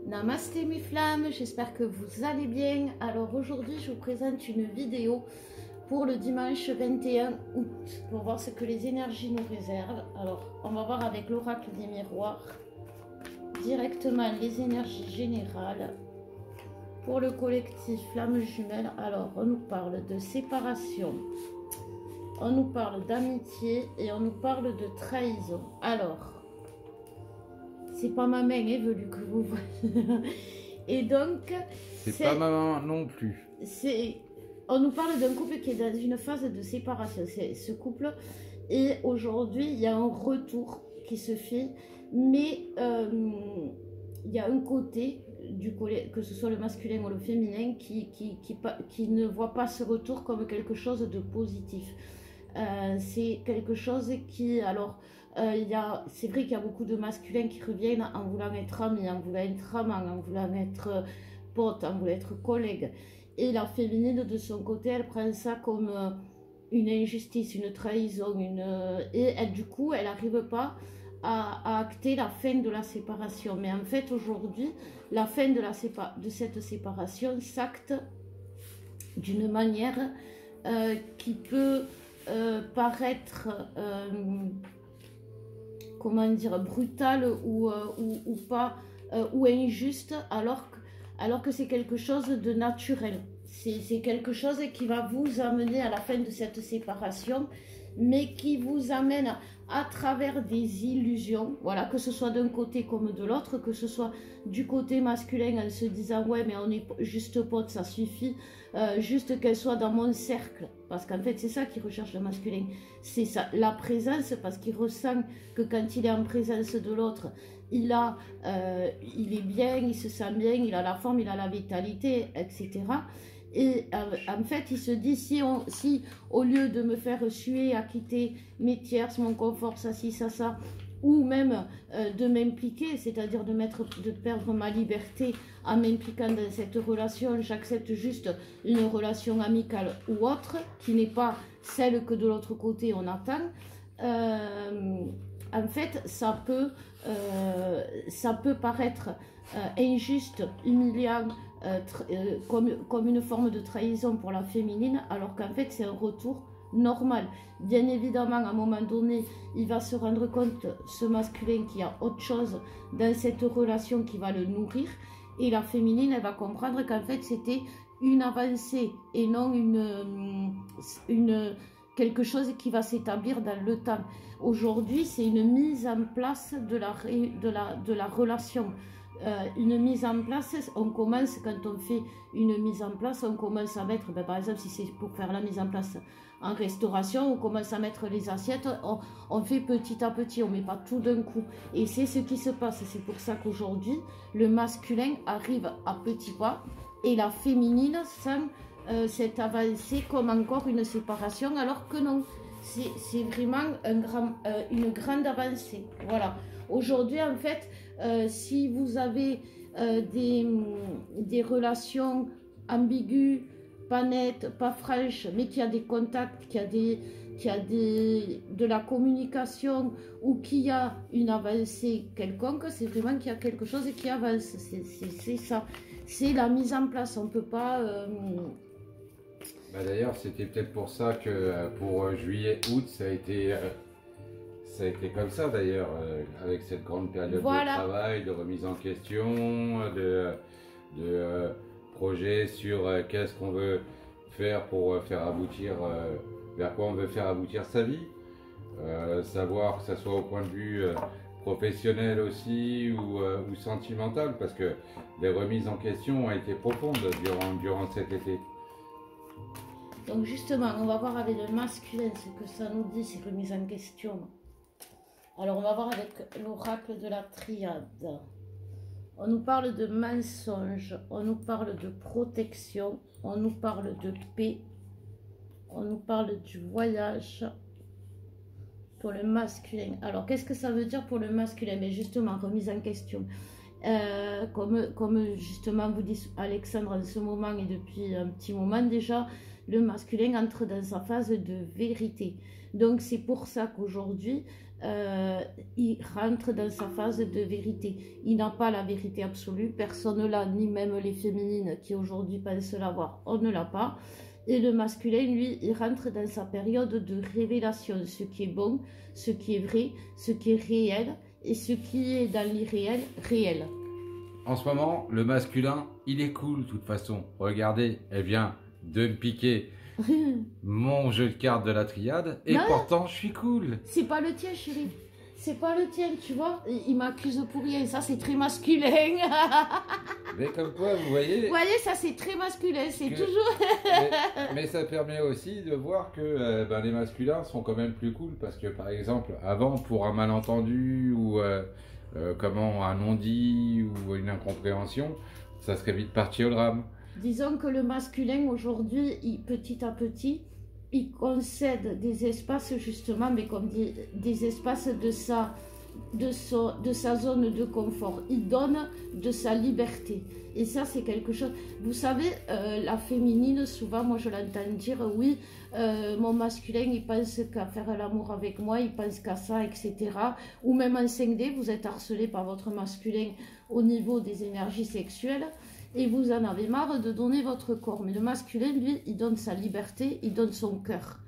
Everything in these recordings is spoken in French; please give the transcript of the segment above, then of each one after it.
Namasté mes flammes, j'espère que vous allez bien. Alors aujourd'hui je vous présente une vidéo pour le dimanche 21 août pour voir ce que les énergies nous réservent. Alors on va voir avec l'oracle des miroirs directement les énergies générales pour le collectif Flammes Jumelles. Alors on nous parle de séparation, on nous parle d'amitié et on nous parle de trahison. Alors c'est pas ma main évolue que vous voyez. Et donc c'est pas ma main non plus. On nous parle d'un couple qui est dans une phase de séparation. C'est ce couple, et aujourd'hui il y a un retour qui se fait, mais il y a un côté que ce soit le masculin ou le féminin qui ne voit pas ce retour comme quelque chose de positif. C'est quelque chose qui, alors c'est vrai qu'il y a beaucoup de masculins qui reviennent en voulant être amis, en voulant être amant, en voulant être pote, en voulant être collègue, et la féminine de son côté elle prend ça comme une injustice, une trahison, et elle, du coup elle n'arrive pas à acter la fin de la séparation. Mais en fait aujourd'hui la fin de cette séparation s'acte d'une manière qui peut paraître comment dire, brutale ou pas, ou injuste, alors que c'est quelque chose de naturel. C'est quelque chose qui va vous amener à la fin de cette séparation, mais qui vous amène à travers des illusions, voilà, que ce soit d'un côté comme de l'autre, que ce soit du côté masculin en se disant ouais mais on est juste potes, ça suffit, juste qu'elle soit dans mon cercle, parce qu'en fait c'est ça qu'il recherche le masculin, c'est ça, la présence, parce qu'il ressent que quand il est en présence de l'autre, il est bien, il se sent bien, il a la forme, il a la vitalité, etc. Et en fait, il se dit, si au lieu de me faire suer à quitter mes tierces, mon confort, ça, ou même de m'impliquer, c'est-à-dire de perdre ma liberté en m'impliquant dans cette relation, j'accepte juste une relation amicale ou autre, qui n'est pas celle que de l'autre côté on attend. En fait, ça peut paraître injuste, humiliant, comme une forme de trahison pour la féminine, alors qu'en fait c'est un retour normal. Bien évidemment, à un moment donné, il va se rendre compte, ce masculin, qu'il y a autre chose dans cette relation qui va le nourrir, et la féminine, elle va comprendre qu'en fait c'était une avancée et non quelque chose qui va s'établir dans le temps. Aujourd'hui, c'est une mise en place de la relation. Une mise en place, on commence, quand on fait une mise en place, on commence à mettre, par exemple, si c'est pour faire la mise en place en restauration, on commence à mettre les assiettes, on fait petit à petit, on ne met pas tout d'un coup. Et c'est ce qui se passe. C'est pour ça qu'aujourd'hui, le masculin arrive à petits pas et la féminine sent cette avancée comme encore une séparation, alors que non, c'est vraiment une grande avancée. Voilà. Aujourd'hui, en fait, si vous avez des relations ambiguës, pas nettes, pas franches, mais qu'il y a des contacts, qu'il y a de la communication, ou qu'il y a une avancée quelconque, c'est vraiment qu'il y a quelque chose qui avance. C'est ça. C'est la mise en place. On ne peut pas... D'ailleurs, c'était peut-être pour ça que pour juillet-août, ça a été comme ça d'ailleurs, avec cette grande période voilà. De travail, de remise en question, de projet sur qu'est-ce qu'on veut faire pour faire aboutir, vers quoi on veut faire aboutir sa vie. Savoir que ce soit au point de vue professionnel aussi ou sentimental, parce que les remises en question ont été profondes durant cet été. Donc justement, on va voir avec le masculin ce que ça nous dit, ces remises en question. Alors on va voir avec l'oracle de la triade. On nous parle de mensonge, on nous parle de protection, on nous parle de paix, on nous parle du voyage pour le masculin. Alors qu'est-ce que ça veut dire pour le masculin? Mais justement, remise en question. Comme justement vous dit Alexandre en ce moment et depuis un petit moment déjà, le masculin entre dans sa phase de vérité. Donc c'est pour ça qu'aujourd'hui, il rentre dans sa phase de vérité. Il n'a pas la vérité absolue, personne ne l'a, ni même les féminines qui aujourd'hui pensent l'avoir, on ne l'a pas. Et le masculin, lui, il rentre dans sa période de révélation, ce qui est bon, ce qui est vrai, ce qui est réel, et ce qui est dans l'irréel, réel. En ce moment, le masculin, il est cool de toute façon. Regardez, elle vient de me piquer mon jeu de cartes de la triade, et non, pourtant, je suis cool. C'est pas le tien, chérie. C'est pas le tien, tu vois. Il m'accuse pour rien. Ça, c'est très masculin. Mais comme quoi, vous voyez... Vous voyez, ça, c'est très masculin. C'est toujours... mais ça permet aussi de voir que les masculins sont quand même plus cool. Parce que, par exemple, avant, pour un malentendu ou comment un non-dit ou une incompréhension, ça serait vite parti au drame. Disons que le masculin, aujourd'hui, petit à petit, il concède des espaces, justement, mais comme dit, des espaces de sa zone de confort. Il donne de sa liberté. Et ça, c'est quelque chose... Vous savez, la féminine, souvent, moi, je l'entends dire, oui, mon masculin, il pense qu'à faire l'amour avec moi, il pense qu'à ça, etc. Ou même en 5D, vous êtes harcelé par votre masculin au niveau des énergies sexuelles. Et vous en avez marre de donner votre corps. Mais le masculin, lui, il donne sa liberté, il donne son cœur.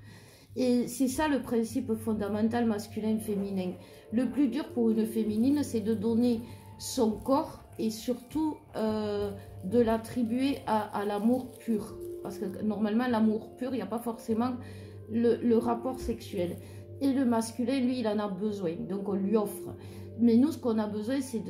Et c'est ça le principe fondamental masculin-féminin. Le plus dur pour une féminine, c'est de donner son corps et surtout de l'attribuer à l'amour pur. Parce que normalement, l'amour pur, il n'y a pas forcément le rapport sexuel. Et le masculin, lui, il en a besoin. Donc on lui offre. Mais nous, ce qu'on a besoin, c'est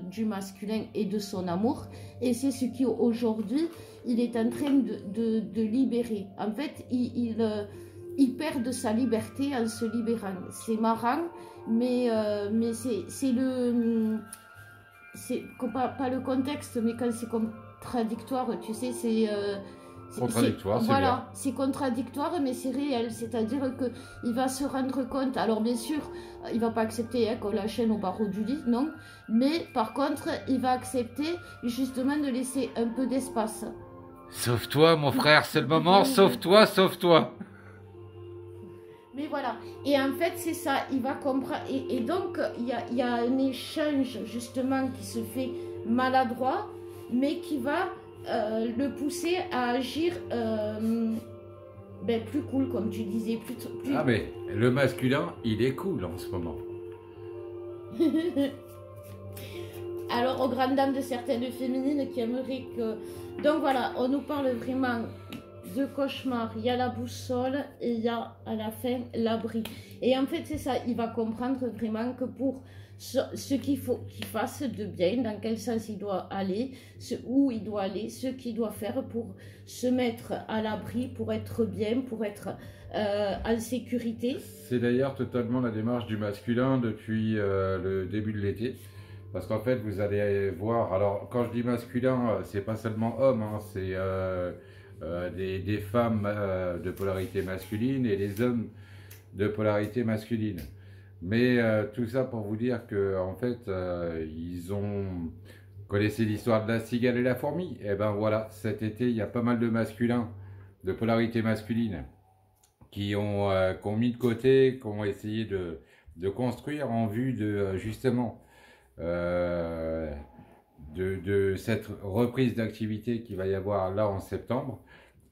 du masculin et de son amour. Et c'est ce qui, aujourd'hui, il est en train de libérer. En fait, il perd de sa liberté en se libérant. C'est marrant, mais c'est le... C'est pas le contexte, mais quand c'est contradictoire, tu sais, c'est... contradictoire, c'est voilà, bien. C'est contradictoire, mais c'est réel. C'est-à-dire qu'il va se rendre compte. Alors, bien sûr, il va pas accepter qu'on la chaîne au barreau du lit, non. Mais par contre, il va accepter justement de laisser un peu d'espace. Sauve-toi, mon frère, c'est le moment. Sauve-toi, sauve-toi. Mais voilà. Et en fait, c'est ça. Il va comprendre. Et donc, il y a un échange justement qui se fait maladroit, mais qui va le pousser à agir plus cool, comme tu disais. Plus... Ah, mais le masculin, il est cool en ce moment. Alors, aux grandes dames de certaines féminines qui aimeraient que... Donc voilà, on nous parle vraiment de cauchemar. Il y a la boussole et il y a à la fin l'abri. Et en fait, c'est ça. Il va comprendre vraiment que pour ce qu'il faut qu'il fasse de bien, dans quel sens il doit aller, où il doit aller, ce qu'il doit faire pour se mettre à l'abri, pour être bien, pour être en sécurité. C'est d'ailleurs totalement la démarche du masculin depuis le début de l'été. Parce qu'en fait, vous allez voir, alors quand je dis masculin, c'est pas seulement homme, hein, c'est des femmes de polarité masculine et des hommes de polarité masculine. Mais tout ça pour vous dire que en fait, connaissez l'histoire de la cigale et la fourmi. Et ben voilà, cet été, il y a pas mal de masculins de polarité masculine qui ont mis de côté, qui ont essayé de construire en vue de justement de cette reprise d'activité qui va y avoir là en septembre.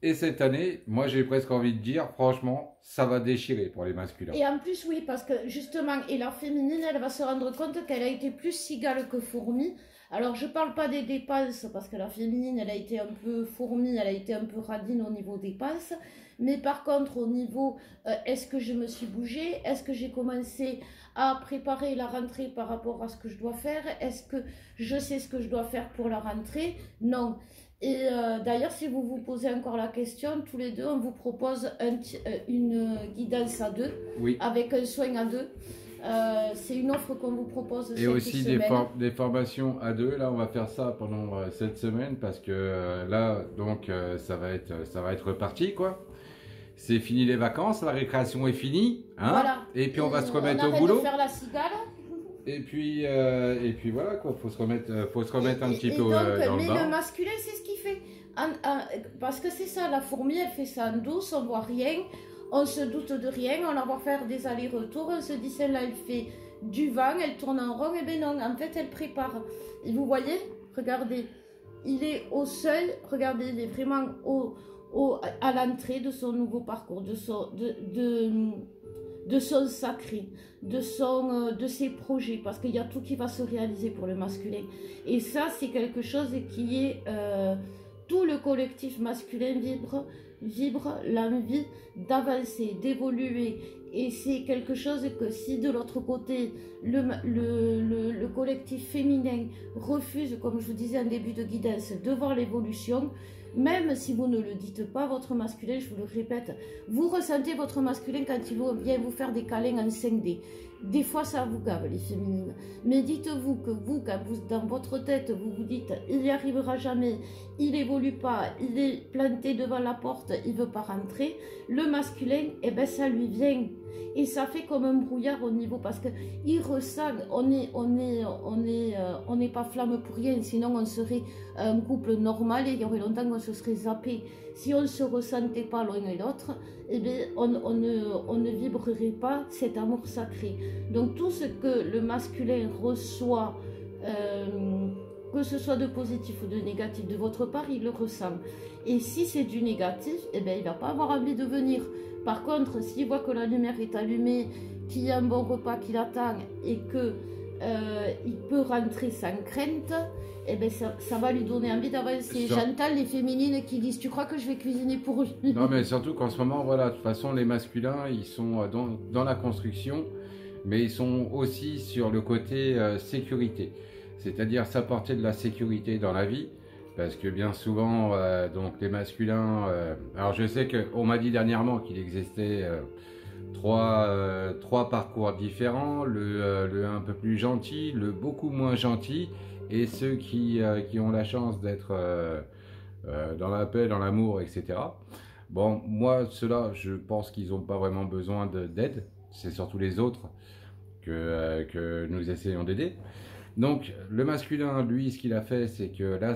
Et cette année, moi j'ai presque envie de dire, franchement, ça va déchirer pour les masculins. Et en plus, oui, parce que justement, et la féminine, elle va se rendre compte qu'elle a été plus cigale que fourmi. Alors, je parle pas des dépenses, parce que la féminine, elle a été un peu fourmi, elle a été un peu radine au niveau dépenses. Mais par contre, au niveau, est-ce que je me suis bougée? Est-ce que j'ai commencé à préparer la rentrée par rapport à ce que je dois faire? Est-ce que je sais ce que je dois faire pour la rentrée? Non. Et d'ailleurs, si vous vous posez encore la question, tous les deux, on vous propose une guidance à deux, oui, avec un soin à deux. C'est une offre qu'on vous propose et aussi des formations à deux. Là, on va faire ça pendant cette semaine parce que là, donc, ça va être reparti, quoi. C'est fini les vacances, la récréation est finie, hein, voilà. Et puis on va se remettre au boulot. De faire la cigale. Et puis voilà quoi, faut se remettre un petit peu dans le bain. Mais le masculin, c'est ce qu'il fait. Parce que c'est ça, la fourmi, elle fait ça en douce, on voit rien, on se doute de rien, on la voit faire des allers-retours, on se dit celle-là, elle fait du vent, elle tourne en rond, et bien non, en fait, elle prépare. Et vous voyez, regardez, il est au seuil, regardez, il est vraiment à l'entrée de son nouveau parcours, de son sacré, de ses projets, parce qu'il y a tout qui va se réaliser pour le masculin. Et ça, c'est quelque chose qui est... tout le collectif masculin vibre l'envie d'avancer, d'évoluer. Et c'est quelque chose que si de l'autre côté, le collectif féminin refuse, comme je vous disais en début de guidance, de voir l'évolution, même si vous ne le dites pas, votre masculin, je vous le répète, vous ressentez votre masculin quand il vient vous faire des câlins en 5D. Des fois, ça vous gave, les féminines. Mais dites-vous que vous, quand vous, dans votre tête, vous vous dites, il n'y arrivera jamais, il évolue pas, il est planté devant la porte, il veut pas rentrer. Le masculin, eh ben, ça lui vient. Et ça fait comme un brouillard au niveau, parce qu'il ressent, on n'est pas flamme pour rien, sinon on serait un couple normal et il y aurait longtemps qu'on se serait zappé. Si on ne se ressentait pas l'un et l'autre, eh bien, on ne vibrerait pas cet amour sacré. Donc tout ce que le masculin reçoit, que ce soit de positif ou de négatif de votre part, il le ressent. Et si c'est du négatif, eh bien, il ne va pas avoir envie de venir. Par contre, s'il voit que la lumière est allumée, qu'il y a un bon repas qui l'attend et que il peut rentrer sans crainte, eh bien ça va lui donner envie d'avancer. J'entends les féminines qui disent « Tu crois que je vais cuisiner pour lui ?» Non, mais surtout qu'en ce moment, voilà, de toute façon, les masculins, ils sont dans la construction, mais ils sont aussi sur le côté sécurité. C'est-à-dire s'apporter de la sécurité dans la vie. Parce que bien souvent, donc les masculins... alors je sais qu'on m'a dit dernièrement qu'il existait trois parcours différents, le un peu plus gentil, le beaucoup moins gentil, et ceux qui ont la chance d'être dans la paix, dans l'amour, etc. Bon, moi, ceux-là, je pense qu'ils n'ont pas vraiment besoin d'aide, c'est surtout les autres que nous essayons d'aider. Donc, le masculin, lui, ce qu'il a fait, c'est que là,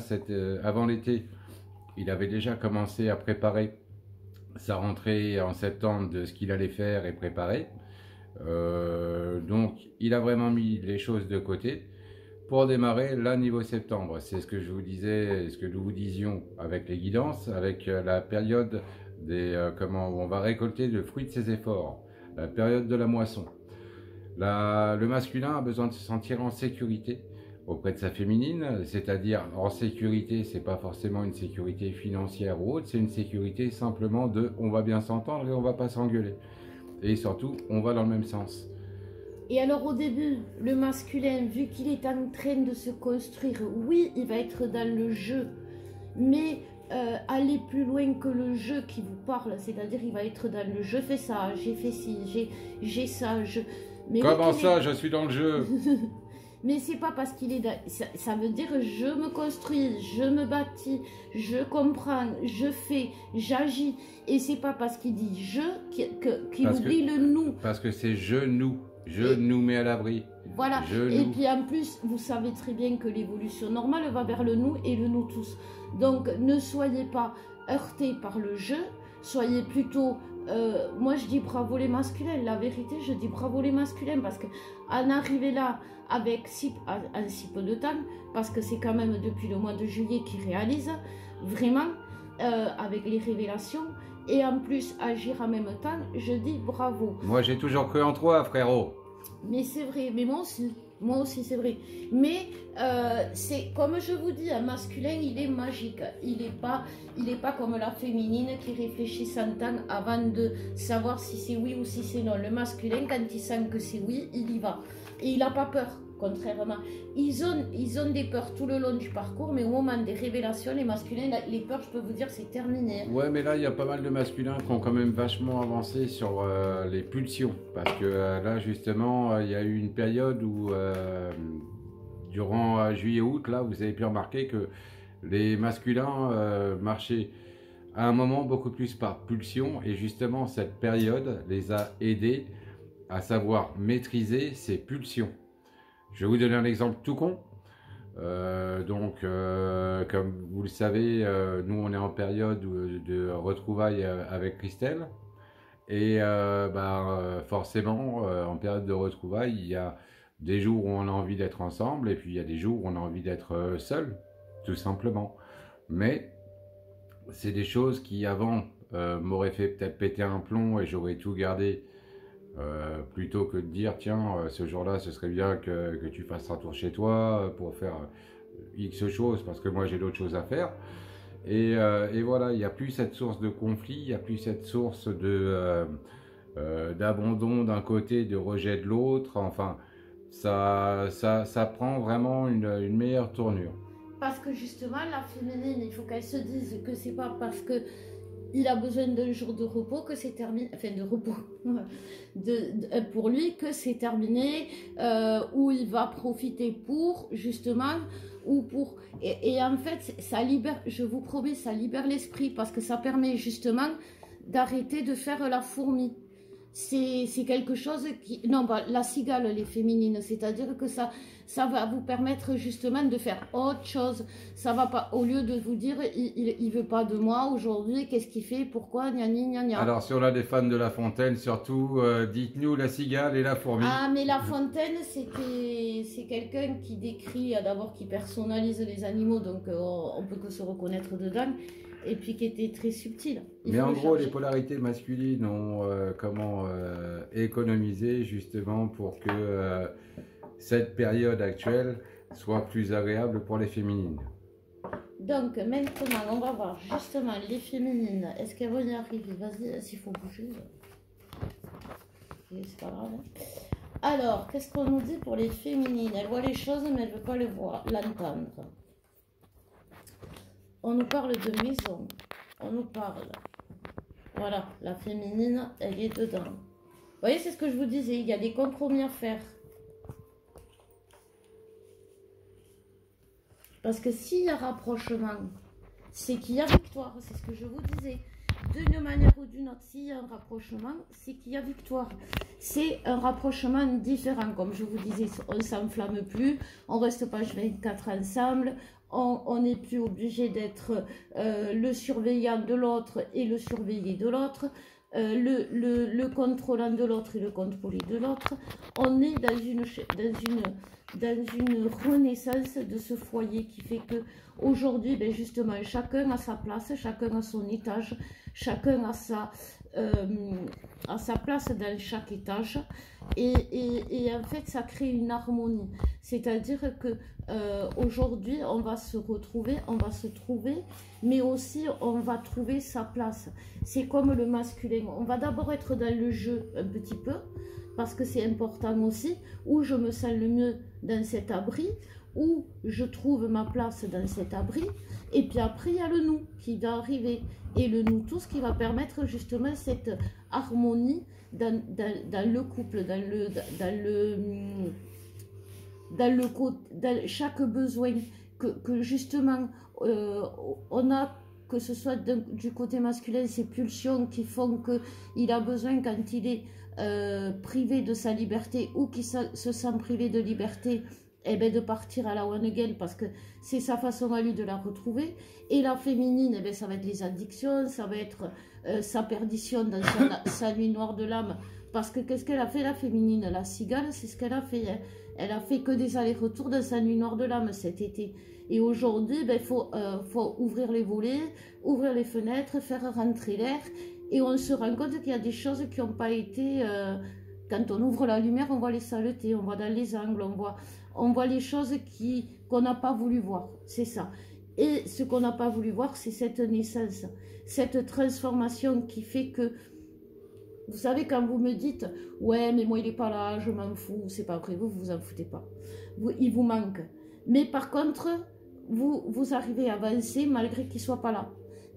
avant l'été, il avait déjà commencé à préparer sa rentrée en septembre de ce qu'il allait faire et préparer. Donc, il a vraiment mis les choses de côté pour démarrer là, niveau septembre. C'est ce que je vous disais, ce que nous vous disions avec les guidances, avec la période comment on va récolter le fruit de ses efforts, la période de la moisson. Le masculin a besoin de se sentir en sécurité auprès de sa féminine, c'est-à-dire en sécurité, c'est pas forcément une sécurité financière ou autre, c'est une sécurité simplement de on va bien s'entendre et on va pas s'engueuler. Et surtout, on va dans le même sens. Et alors au début, le masculin, vu qu'il est en train de se construire, oui, il va être dans le jeu, mais aller plus loin que le jeu qui vous parle, c'est-à-dire il va être dans le je fais ça, j'ai fait ci, j'ai ça, Mais comment ça, je suis dans le jeu? Mais c'est pas parce qu'il est... Ça veut dire je me construis, je me bâtis, je comprends, je fais, j'agis. Et c'est pas parce qu'il dit je qu'il oublie le nous. Parce que c'est je nous. Je nous mets à l'abri. Voilà. Et puis en plus, vous savez très bien que l'évolution normale va vers le nous et le nous tous. Donc ne soyez pas heurtés par le je, soyez plutôt... moi je dis bravo les masculins, la vérité je dis bravo les masculins parce que en arriver là avec si peu de temps, parce que c'est quand même depuis le mois de juillet qu'ils réalisent vraiment avec les révélations et en plus agir en même temps, je dis bravo. Moi j'ai toujours cru en toi frérot. Mais c'est vrai, mais moi aussi c'est vrai. Mais c'est comme je vous dis, un masculin il est magique. Il est pas comme la féminine qui réfléchit 100 ans avant de savoir si c'est oui ou si c'est non. Le masculin quand il sent que c'est oui, il y va. Et il n'a pas peur, contrairement. Ils ont des peurs tout le long du parcours, mais au moment des révélations, les masculins, les peurs, je peux vous dire, c'est terminé. Ouais, mais là, il y a pas mal de masculins qui ont quand même vachement avancé sur les pulsions. Parce que là, justement, il y a eu une période où, durant juillet-août, là, vous avez pu remarquer que les masculins marchaient à un moment beaucoup plus par pulsion. Et justement, cette période les a aidés à savoir maîtriser ces pulsions. Je vais vous donner un exemple tout con. Comme vous le savez, nous on est en période de retrouvailles avec Christelle. Et forcément, en période de retrouvailles, il y a des jours où on a envie d'être ensemble et puis il y a des jours où on a envie d'être seul, tout simplement. Mais c'est des choses qui avant m'auraient fait peut-être péter un plomb et j'aurais tout gardé plutôt que de dire tiens, ce jour-là, ce serait bien que tu fasses un tour chez toi pour faire X choses parce que moi j'ai d'autres choses à faire. Et voilà, il n'y a plus cette source de conflit, il n'y a plus cette source d'abandon d'un côté, de rejet de l'autre. Enfin, ça prend vraiment une meilleure tournure. Parce que justement, la féminine, il faut qu'elle se dise que c'est pas parce que il a besoin d'un jour de repos que c'est terminé, enfin de repos pour lui que c'est terminé, où il va profiter pour justement ou pour et en fait ça libère, je vous promets, ça libère l'esprit parce que ça permet justement d'arrêter de faire la fourmi. C'est quelque chose qui... Non, bah, la cigale, les féminines, c'est-à-dire que ça va vous permettre justement de faire autre chose. Ça va pas, au lieu de vous dire, il veut pas de moi aujourd'hui, qu'est-ce qu'il fait, pourquoi, gna gna gna. Alors, si on a des fans de La Fontaine, surtout, dites-nous la cigale et la fourmi. Ah, mais La Fontaine, c'est quelqu'un qui décrit, d'abord qui personnalise les animaux, donc on peut que se reconnaître dedans. Et puis qui était très subtil. Mais en gros, les polarités masculines ont économisé justement pour que cette période actuelle soit plus agréable pour les féminines. Donc maintenant, on va voir justement les féminines. Est-ce qu'elles vont y arriver? Vas-y, s'il faut bouger. C'est pas grave. Alors, qu'est-ce qu'on nous dit pour les féminines? Elles voient les choses, mais elles ne veulent pas l'entendre. On nous parle de maison, on nous parle, voilà, la féminine, elle est dedans. Vous voyez, c'est ce que je vous disais, il y a des compromis à faire. Parce que s'il y a rapprochement, c'est qu'il y a victoire, c'est ce que je vous disais. D'une manière ou d'une autre, s'il y a un rapprochement, c'est qu'il y a victoire. C'est un rapprochement différent, comme je vous disais, on ne s'enflamme plus, on reste pas 24 ensemble. On n'est plus obligé d'être le surveillant de l'autre et le surveillé de l'autre, le contrôlant de l'autre et le contrôlé de l'autre. On est dans une renaissance de ce foyer qui fait que aujourd'hui, ben justement, chacun a sa place, chacun a son étage, chacun a sa place dans chaque étage. Et en fait, ça crée une harmonie. C'est-à-dire que aujourd'hui, on va se retrouver, on va se trouver, mais aussi on va trouver sa place. C'est comme le masculin. On va d'abord être dans le jeu un petit peu, parce que c'est important aussi, où je me sens le mieux dans cet abri, où je trouve ma place dans cet abri, et puis après il y a le nous qui va arriver, et le nous tous qui va permettre justement cette harmonie dans le couple, dans chaque besoin que justement on a, que ce soit du côté masculin, ces pulsions qui font qu'il a besoin quand il est privé de sa liberté ou qu'il se sent privé de liberté, eh ben de partir à la one again parce que c'est sa façon à lui de la retrouver. Et la féminine, eh ben ça va être les addictions, ça va être sa perdition dans sa nuit noire de l'âme. Parce que qu'est-ce qu'elle a fait, la féminine? La cigale, c'est ce qu'elle a fait. Hein. Elle a fait que des allers-retours dans sa nuit noire de l'âme cet été. Et aujourd'hui, ben, faut ouvrir les volets, ouvrir les fenêtres, faire rentrer l'air. Et on se rend compte qu'il y a des choses qui n'ont pas été... quand on ouvre la lumière, on voit les saletés, on voit dans les angles, on voit les choses qu'on n'a pas voulu voir. C'est ça. Et ce qu'on n'a pas voulu voir, c'est cette naissance, cette transformation qui fait que... Vous savez, quand vous me dites « Ouais, mais moi, il n'est pas là, je m'en fous », c'est pas vrai, vous vous en foutez pas. Il vous manque. Mais par contre, vous arrivez à avancer malgré qu'il ne soit pas là.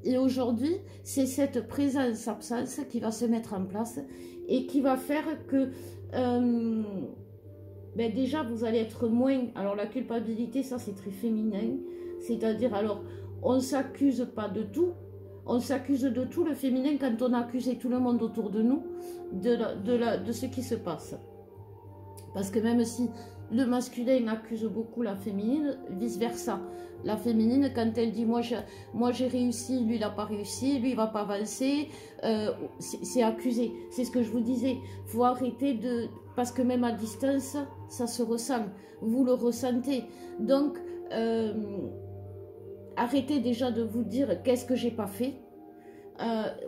Et aujourd'hui, c'est cette présence-absence qui va se mettre en place et qui va faire que ben déjà, vous allez être moins... Alors, la culpabilité, ça, c'est très féminin. C'est-à-dire, alors, on ne s'accuse pas de tout. On s'accuse de tout, le féminin, quand on a accusé tout le monde autour de nous de ce qui se passe. Parce que même si le masculin accuse beaucoup la féminine, vice-versa. La féminine, quand elle dit moi j'ai réussi, lui il n'a pas réussi, lui il va pas avancer, c'est accusé. C'est ce que je vous disais. Faut arrêter de... Parce que même à distance, ça se ressent. Vous le ressentez. Donc, arrêtez déjà de vous dire qu'est-ce que j'ai pas fait.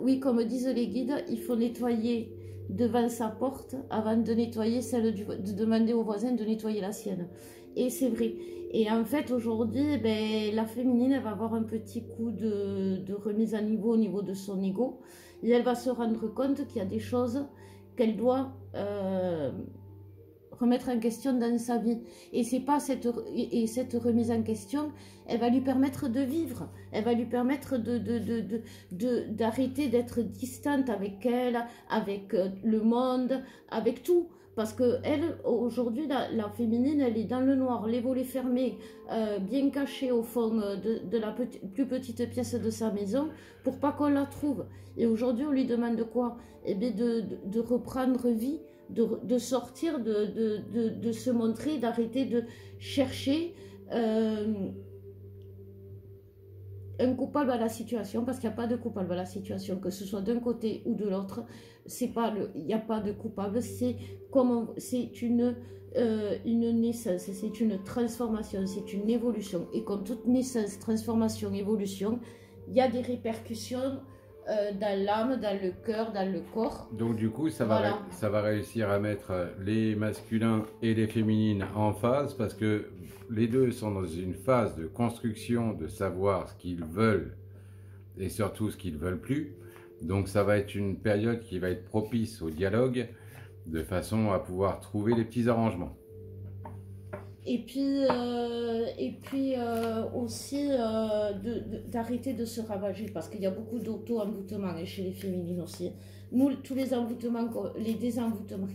Oui, comme disent les guides, il faut nettoyer devant sa porte avant de nettoyer celle de demander au voisin de nettoyer la sienne. Et c'est vrai. Et en fait, aujourd'hui, ben, la féminine, elle va avoir un petit coup de remise à niveau au niveau de son ego. Et elle va se rendre compte qu'il y a des choses qu'elle doit remettre en question dans sa vie. Et c'est pas cette remise en question, elle va lui permettre de vivre. Elle va lui permettre d'arrêter d'être distante avec elle, avec le monde, avec tout. Parce que elle, aujourd'hui, la féminine, elle est dans le noir, les volets fermés, bien cachée au fond de la plus petite pièce de sa maison, pour pas qu'on la trouve. Et aujourd'hui, on lui demande quoi? Eh bien, de reprendre vie, de sortir, de se montrer, d'arrêter de chercher un coupable à la situation, parce qu'il n'y a pas de coupable à la situation, que ce soit d'un côté ou de l'autre. Il n'y a pas de coupable, c'est une naissance, c'est une transformation, c'est une évolution. Et comme toute naissance, transformation, évolution, il y a des répercussions dans l'âme, dans le cœur, dans le corps. Donc du coup, ça Voilà. va réussir à mettre les masculins et les féminines en phase, parce que les deux sont dans une phase de construction, de savoir ce qu'ils veulent et surtout ce qu'ils veulent plus. Donc ça va être une période qui va être propice au dialogue, de façon à pouvoir trouver les petits arrangements. Et puis aussi d'arrêter de se ravager, parce qu'il y a beaucoup d'auto-envoûtement chez les féminines aussi. Nous, tous les envoûtements, les désenvoûtements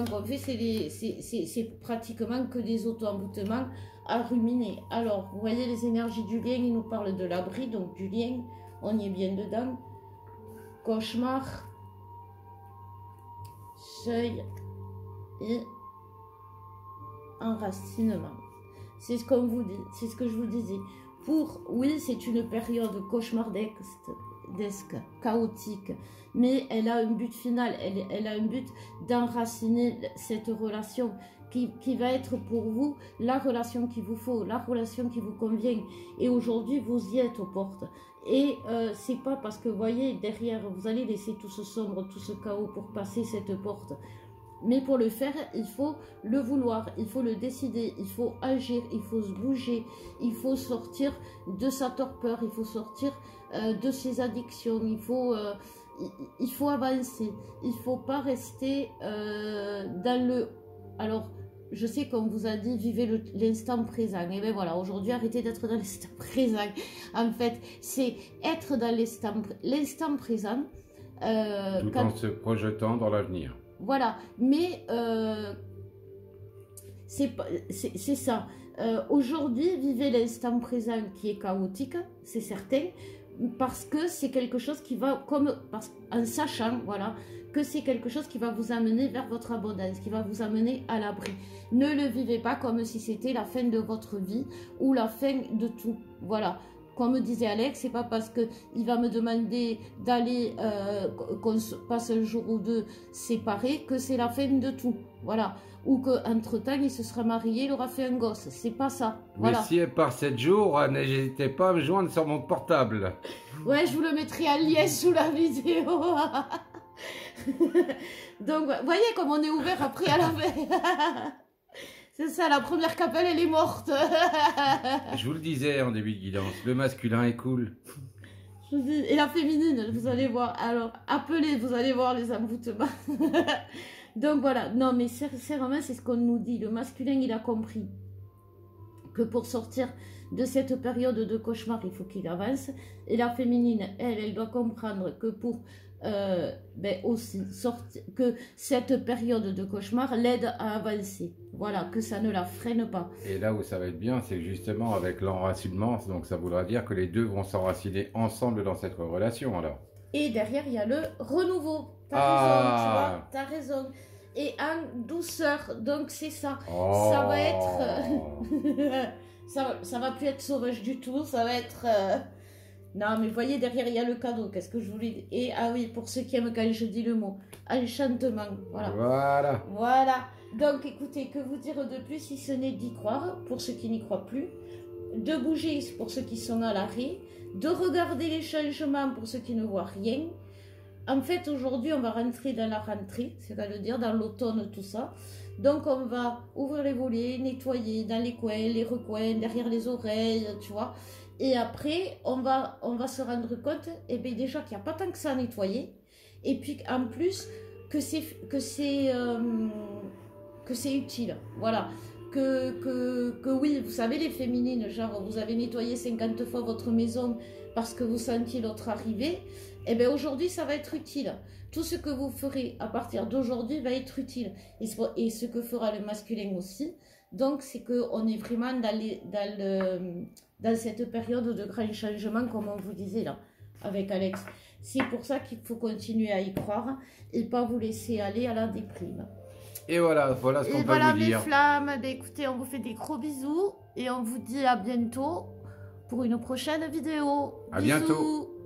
qu'on fait, c'est pratiquement que des auto-envoûtements à ruminer. Alors, vous voyez les énergies du lien, ils nous parlent de l'abri, donc du lien, on y est bien dedans. Cauchemar, seuil et enracinement. C'est ce qu'on vous dit, c'est ce que je vous disais. Oui, c'est une période cauchemardesque, chaotique, mais elle a un but final, elle a un but d'enraciner cette relation qui va être pour vous la relation qu'il vous faut, la relation qui vous convient. Et aujourd'hui, vous y êtes aux portes. Et c'est pas parce que, vous voyez, derrière, vous allez laisser tout ce sombre, tout ce chaos pour passer cette porte. Mais pour le faire, il faut le vouloir, il faut le décider, il faut agir, il faut se bouger, il faut sortir de sa torpeur, il faut sortir de ses addictions, il faut avancer. Il ne faut pas rester dans le... Alors, je sais qu'on vous a dit, vivez l'instant présent. Et bien voilà, aujourd'hui, arrêtez d'être dans l'instant présent. En fait, c'est être dans l'instant présent. Tout en se projetant dans l'avenir. Voilà, mais c'est ça. Aujourd'hui, vivez l'instant présent qui est chaotique, c'est certain, parce que c'est quelque chose qui va, en sachant, voilà, que c'est quelque chose qui va vous amener vers votre abondance, qui va vous amener à l'abri. Ne le vivez pas comme si c'était la fin de votre vie ou la fin de tout. Voilà. Comme disait Alex, c'est pas parce qu'il va me demander d'aller, qu'on passe un jour ou deux séparés, que c'est la fin de tout. Voilà. Ou qu'entre-temps, il se sera marié, il aura fait un gosse. C'est pas ça. Voilà. Mais si elle part 7 jours, n'hésitez pas à me joindre sur mon portable. Ouais, je vous le mettrai en lien sous la vidéo. Donc, vous voyez comme on est ouvert après à la fin. C'est ça, la première capelle, elle est morte. Je vous le disais en début de guidance, le masculin est cool. Je vous dis, et la féminine, vous allez voir. Alors, appelez, vous allez voir les envoûtements. Donc voilà, non mais sincèrement, c'est ce qu'on nous dit. Le masculin, il a compris que pour sortir de cette période de cauchemar, il faut qu'il avance. Et la féminine, elle doit comprendre que pour... aussi que cette période de cauchemar l'aide à avancer, voilà, que ça ne la freine pas. Et là où ça va être bien, c'est justement avec l'enracinement, donc ça voudra dire que les deux vont s'enraciner ensemble dans cette relation alors. Et derrière il y a le renouveau, t'as raison, tu vois, t'as raison. et en douceur. Donc c'est ça. Oh. Ça va être... ça va plus être sauvage du tout. Ça va être... Non, mais voyez, derrière, il y a le cadeau. Qu'est-ce que je voulais dire? Et ah oui, pour ceux qui aiment quand je dis le mot, enchantement. Voilà. Voilà. Voilà. Donc écoutez, que vous dire de plus si ce n'est d'y croire, pour ceux qui n'y croient plus, de bouger pour ceux qui sont à l'arrêt, de regarder les changements pour ceux qui ne voient rien. En fait, aujourd'hui, on va rentrer dans la rentrée, c'est-à-dire dans l'automne, tout ça. Donc, on va ouvrir les volets, nettoyer dans les coins, les recoins, derrière les oreilles, tu vois. Et après, on va se rendre compte, eh bien, déjà qu'il n'y a pas tant que ça à nettoyer. Et puis, en plus, que c'est utile. Voilà. Que oui, vous savez, les féminines, genre, vous avez nettoyé 50 fois votre maison parce que vous sentiez l'autre arriver. Eh bien, aujourd'hui, ça va être utile. Tout ce que vous ferez à partir d'aujourd'hui va être utile. Et ce que fera le masculin aussi. Donc, c'est qu'on est vraiment dans cette période de grand changement, comme on vous disait là, avec Alex. C'est pour ça qu'il faut continuer à y croire et pas vous laisser aller à la déprime. Et voilà ce qu'on peut vous dire. Et voilà mes flammes. Ben, écoutez, on vous fait des gros bisous et on vous dit à bientôt pour une prochaine vidéo. À bisous. bientôt.